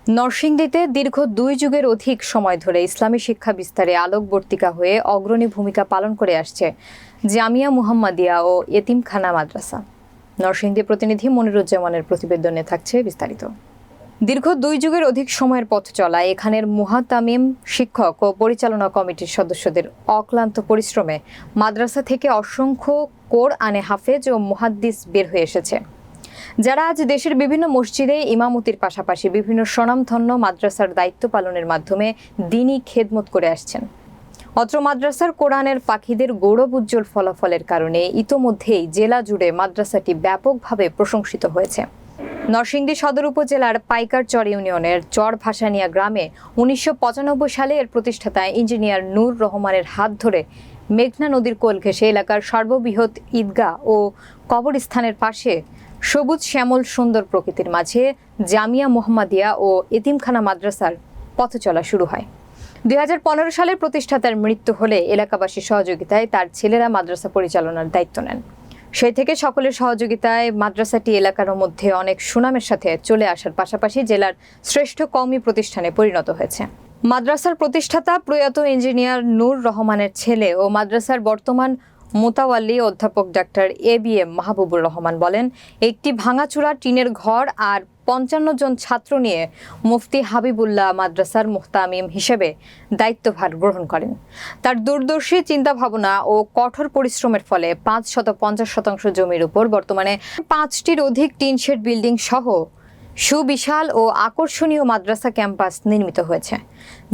নরসিংদীতে দীর্ঘ 2 যুগের অধিক সময় ধরে ইসলামী শিক্ষা বিস্তারে আলোকবর্তিকা হয়ে অগ্রণী ভূমিকা পালন করে আসছে জামিয়া মুহাম্মাদিয়া ও এতিমখানা মাদ্রাসা। নরসিংদী প্রতিনিধি মনিরুজ্জামানের প্রতিবেদনে থাকছে বিস্তারিত। দীর্ঘ 2 যুগের অধিক সময়ের পথ চলায় এখানের মুহাতামিম শিক্ষক ও পরিচালনা কমিটির সদস্যদের অক্লান্ত পরিশ্রমে মাদ্রাসা থেকে অসংখ্য কোরআনে হাফেজ ও মুহাদ্দিস বের হয়ে এসেছে, যারা আজ দেশের বিভিন্ন মসজিদে ইমামতির পাশাপাশি বিভিন্ন স্বনামধন্য মাদ্রাসার দায়িত্ব পালনের মাধ্যমে দ্বীনী খেদমত করে আসছেন। অত্র মাদ্রাসার কোরআনের পাখিদের গৌরবোজ্জ্বল ফলাফলের কারণে ইতোমধ্যেই জেলা জুড়ে মাদ্রাসাটি ব্যাপকভাবে প্রশংসিত হয়েছে। নরসিংদী সদর উপজেলার পাইকারচর ইউনিয়নের চর ভাসানিয়া গ্রামে 1995 সালে এর প্রতিষ্ঠাতা ইঞ্জিনিয়ার নূর রহমানের হাত ধরে মেঘনা নদীর কোল ঘেঁষে এলাকার সর্ববৃহৎ ঈদগাহ ও কবরস্থানের পাশে সবুজ শ্যামল সুন্দর প্রকৃতির মাঝে জামিয়া মুহাম্মাদিয়া ও এতিমখানা মাদ্রাসার পথ চলা শুরু হয়। 2015 সালে প্রতিষ্ঠাতার মৃত্যু হলে এলাকাবাসীর সহযোগিতায় তার ছেলেরা মাদ্রাসা পরিচালনার দায়িত্ব নেন। সেই থেকে সকলের সহযোগিতায় মাদ্রাসাটি এলাকার মধ্যে অনেক সুনামের সাথে চলে আসার পাশাপাশি জেলার শ্রেষ্ঠ কওমি প্রতিষ্ঠানে পরিণত হয়েছে। মাদ্রাসার প্রতিষ্ঠাতা প্রয়াত ইঞ্জিনিয়ার নূর রহমানের ছেলে ও মাদ্রাসার বর্তমান মোতাওয়াল্লি অধ্যাপক ডাক্তার ABM মাহবুবুর রহমান বলেন, একটি ভাঙাচুরা টিনের ঘর আর 55 জন ছাত্র নিয়ে মুফতি হাবিবুল্লাহ মাদ্রাসার মুহতামিম হিসেবে দায়িত্বভার গ্রহণ করেন। তার দূরদর্শী চিন্তাভাবনা ও কঠোর পরিশ্রমের ফলে 550 জমির উপর বর্তমানে 5টির অধিক টিন শেড বিল্ডিং সহ সুবিশাল ও আকর্ষণীয় মাদ্রাসা ক্যাম্পাস নির্মিত হয়েছে,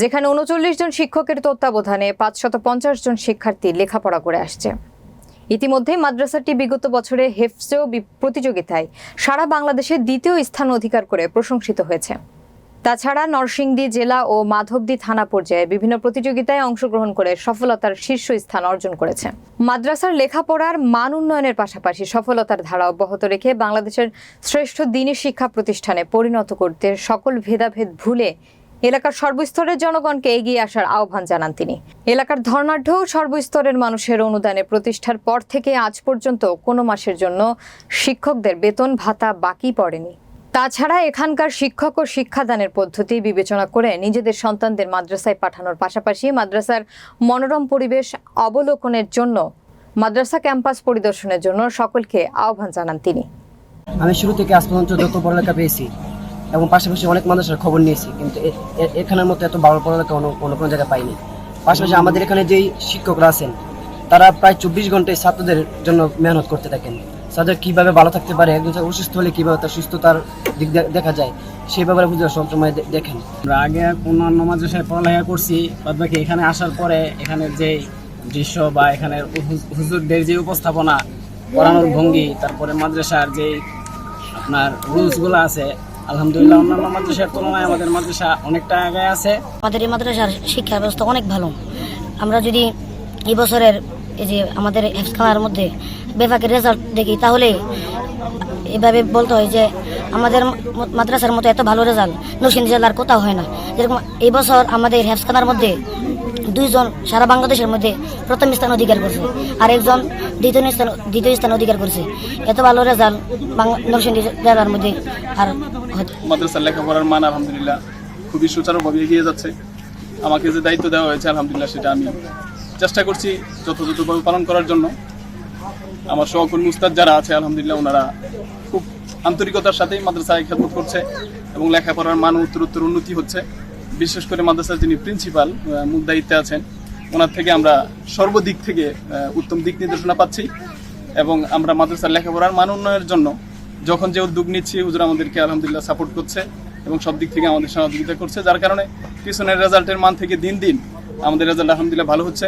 যেখানে 39 জন শিক্ষকের তত্ত্বাবধানে 550 জন শিক্ষার্থী লেখাপড়া করে আসছে। ইতিমধ্যে মাদ্রাসাটি বিগত বছরে হেফজ প্রতিযোগিতায় সারা বাংলাদেশে দ্বিতীয় স্থান অধিকার করে প্রশংসিত হয়েছে। তাছাড়া নরসিংদী জেলা ও মাধবদী থানা পর্যায়ে বিভিন্ন প্রতিযোগিতায় অংশগ্রহণ করে সফলতার শীর্ষ স্থান অর্জন করেছে। মাদ্রাসার লেখাপড়ার মান উন্নয়নের পাশাপাশি সফলতার ধারা অব্যাহত রেখে বাংলাদেশের শ্রেষ্ঠ দ্বীনী শিক্ষা প্রতিষ্ঠানে পরিণত করতে সকল ভেদাভেদ ভুলে এলাকার সর্বস্তরের জনগণকে এগিয়ে আসার আহ্বান জানান তিনি। এলাকার ধর্নাঢ্য সর্বস্তরের মানুষের অনুদানে প্রতিষ্ঠার পর থেকে আজ পর্যন্ত কোনো মাসের জন্য শিক্ষকদের বেতন ভাতা বাকি পড়েনি। তাছাড়া এখানকার শিক্ষক ও শিক্ষাদানের পদ্ধতি বিবেচনা করে নিজেদের সন্তানদের মাদ্রাসায় পাঠানোর পাশাপাশি মাদ্রাসার মনোরম পরিবেশ অবলোকনের জন্য মাদ্রাসা ক্যাম্পাস পরিদর্শনের জন্য সকলকে আহ্বান জানান তিনি। আমি শুরু থেকে আজ পর্যন্ত যত পড়ালেখা পেয়েছি এবং পাশাপাশি অনেক মাদ্রাসার খবর নিয়েছি, কিন্তু এখানের মতো এত ভালো পড়ালেখা অন্য কোনো জায়গায় পাইনি। পাশাপাশি আমাদের এখানে যেই শিক্ষকরা আছেন তারা প্রায় 24 ঘন্টায় ছাত্রদের জন্য মেহনত করতে থাকেন। ছাত্র কীভাবে ভালো থাকতে পারে, একজন অসুস্থ হলে কীভাবে তার সুস্থতার দিক দেখা যায় সেই ব্যাপারে বুঝে সবসময় দেখেন। আমরা আগে অন্যান্য মাদ্রাসায় পড়ালেখা করছি, বাদ বাকি এখানে আসার পরে এখানের যে দৃশ্য বা এখানের হুজুরদের যে উপস্থাপনা, পড়ানোর ভঙ্গি, তারপরে মাদ্রাসার যে আপনার রুলসগুলো আছে, আলহামদুলিল্লাহ অন্যান্য মাদ্রাসার তুলনায় আমাদের মাদ্রাসা অনেকটা আগে আছে। আমাদের এই মাদ্রাসার শিক্ষা ব্যবস্থা অনেক ভালো। আমরা যদি এই বছরের এই যে আমাদের হেফজখানার মধ্যে বেফাকের রেজাল্ট দেখি তাহলে এভাবে বলতে হয় যে আমাদের মাদ্রাসার মতো এত ভালো রেজাল্ট নরসিংদী জেলার কোথাও হয় না। যেরকম এই বছর আমাদের হেফজখানার মধ্যে 2 জন সারা বাংলাদেশের মধ্যে প্রথম স্থান অধিকার করছে আর একজন দ্বিতীয় স্থান অধিকার করছে। এত ভালো রেজাল্ট নরসিংদী জেলার মধ্যে আর মাদ্রাসার লেখাপড়ার মান আলহামদুলিল্লাহ খুবই সুচারুভাবে এগিয়ে যাচ্ছে। আমাকে যে দায়িত্ব দেওয়া হয়েছে আলহামদুলিল্লাহ সেটা আমি চেষ্টা করছি যথাযথভাবে পালন করার জন্য। আমার সহকর্মী উস্তাদ যারা আছে আলহামদুলিল্লাহ ওনারা খুব আন্তরিকতার সাথেই মাদ্রাসায় খেদমত করছে এবং লেখাপড়ার মান উত্তরোত্তর উন্নতি হচ্ছে। বিশেষ করে মাদ্রাসার যিনি প্রিন্সিপাল মূল দায়িত্বে আছেন ওনার থেকে আমরা সর্বদিক থেকে উত্তম দিক নির্দেশনা পাচ্ছি এবং আমরা মাদ্রাসার লেখাপড়ার মান উন্নয়নের জন্য যখন যে উদ্যোগ নিচ্ছি হুজুর আমাদেরকে আলহামদুলিল্লাহ সাপোর্ট করছে এবং সব দিক থেকে আমাদের সহযোগিতা করছে, যার কারণে পিছনের রেজাল্টের মান থেকে দিন দিন আমাদের রেজাল্ট আলহামদুলিল্লাহ ভালো হচ্ছে।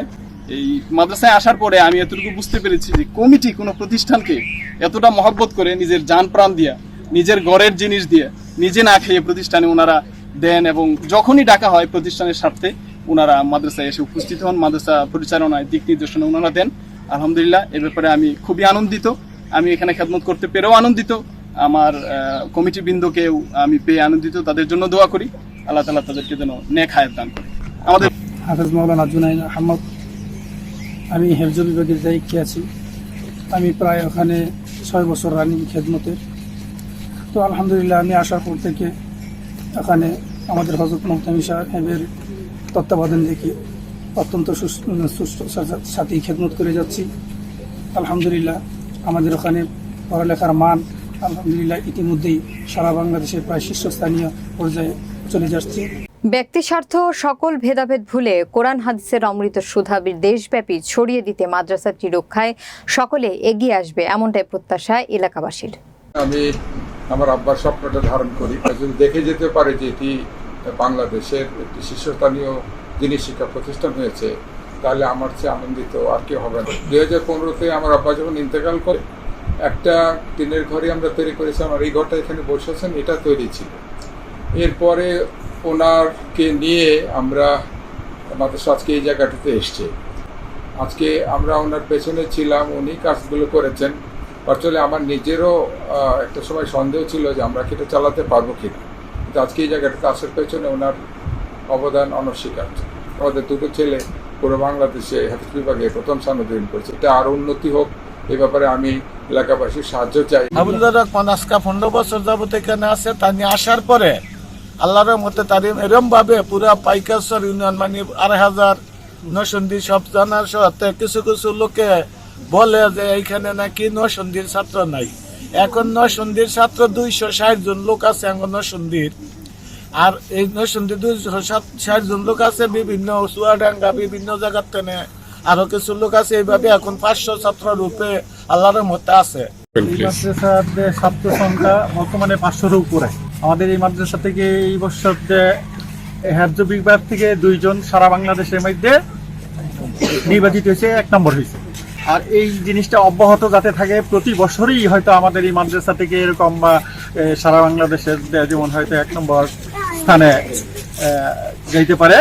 এই মাদ্রাসায় আসার পরে আমি এতটুকু বুঝতে পেরেছি যে কমিটি কোনো প্রতিষ্ঠানকে এতটা মহব্বত করে নিজের জান প্রাণ দিয়া, নিজের ঘরের জিনিস দিয়ে, নিজে না খেয়ে প্রতিষ্ঠানে ওনারা দেন এবং যখনই ডাকা হয় প্রতিষ্ঠানের স্বার্থে ওনারা মাদ্রাসায় এসে উপস্থিত হন, মাদ্রাসা পরিচালনায় দিক নির্দেশনা ওনারা দেন। আলহামদুলিল্লাহ এ ব্যাপারে আমি খুবই আনন্দিত। আমি এখানে খেদমত করতে পেরেও আনন্দিত, আমার কমিটি বৃন্দকেও আমি পেয়ে আনন্দিত। তাদের জন্য দোয়া করি আল্লাহ তাআলা তাদেরকে যেন নেক হায়াত দান করে। আমাদের হাফেজ মাওলানা জুনাইদ আহমদ, আমি হেফজ বিভাগের দায়িত্বে আছি। আমি প্রায় ওখানে 6 বছর রানিং খেদমতের। তো আলহামদুলিল্লাহ আমি আসার পর থেকে এখানে আমাদের হযরত মুহতামিম সাহেবের তত্ত্বাবধান দেখি অত্যন্ত সুষ্ঠু সাথে খেদমত করে যাচ্ছি। আলহামদুলিল্লাহ আমাদের ওখানে পড়ালেখার মান আলহামদুলিল্লাহ ইতিমধ্যেই সারা বাংলাদেশের প্রায় শীর্ষস্থানীয় পর্যায়ে চলে যাচ্ছে। ব্যক্তি স্বার্থ সকল ভেদাভেদ ভুলে কোরআন হাদিসের অমৃত সুধা দেশব্যাপী ছড়িয়ে দিতে মাদ্রাসাটি রক্ষায় সকলে এগিয়ে আসবে, এমনটাই প্রত্যাশা এলাকাবাসীর। আমি আমার আব্বার স্বপ্নটা ধারণ করি, যদি দেখে যেতে পারে যে এটি বাংলাদেশের একটি শীর্ষস্থানীয় দিনী শিক্ষা প্রতিষ্ঠান হয়েছে, তাহলে আমার চেয়ে আনন্দিত আর কেউ হবে না। 2015-তে আমার আব্বা যখন ইন্তেকাল করে একটা টিনের ঘরে আমরা তৈরি করেছিলাম, আর এই ঘরটা এখানে বসেছেন এটা তৈরি ছিল। এরপরে ওনারকে নিয়ে আমরা মাদ্রাসা আজকে এই জায়গাটিতে এসছে। আজকে আমরা ওনার পেছনে ছিলাম, উনি কাজগুলো করেছেন। আসলে আমার নিজেরও একটা সময় সন্দেহ ছিল যে আমরা কি এটা চালাতে পারবো কিনা, কিন্তু আজকে এই জায়গাটাতে আসার পেছনে ওনার অবদান অনস্বীকার্য। আমাদের দুটো ছেলে পুরো বাংলাদেশে হাদিস বিভাগে প্রথম স্থান অধিকার করেছে, এটা আরও উন্নতি হোক, এ ব্যাপারে আমি এলাকাবাসীর সাহায্য চাই। হাবিবুল্লাহ রহমান আজকে 15 বছর যাবত এখানে আছে। তানি আসার পরে আল্লাহর মতে তার এরম ভাবে পুরা পাইকারসর ইউনিয়ন মানে 2,500 নরসিংদী সব জানার সাথে কিছু কিছু লোকে বলে যে এইখানে নাকি নরসিংদীর ছাত্র নাই। এখন নরসিংদীর ছাত্র 260 জন লোক আছে এখন নরসিংদীর। আর এই নরসিংদীর 260 জন লোক আছে বিভিন্ন চুয়াডাঙ্গা বিভিন্ন জায়গার থেকে, আরো কিছু লোক আছে। এইভাবে এখন 500 ছাত্র রূপে আল্লাহর মতে আছে। এই মাদ্রাসার ছাত্র সংখ্যা বর্তমানে 500-এর উপরে। আমাদের এই মাদ্রাসা থেকে এই বছর হেফজ বিভাগ থেকে 2 জন সারা বাংলাদেশের মধ্যে নির্বাচিত হয়েছে, 1 নম্বর হয়েছে। আর এই জিনিসটা অব্যাহত যাতে থাকে, প্রতি বছরই হয়তো আমাদের এই মাদ্রাসা থেকে এরকম সারা বাংলাদেশের যেমন হয়তো 1 নম্বর স্থানে যাইতে পারে।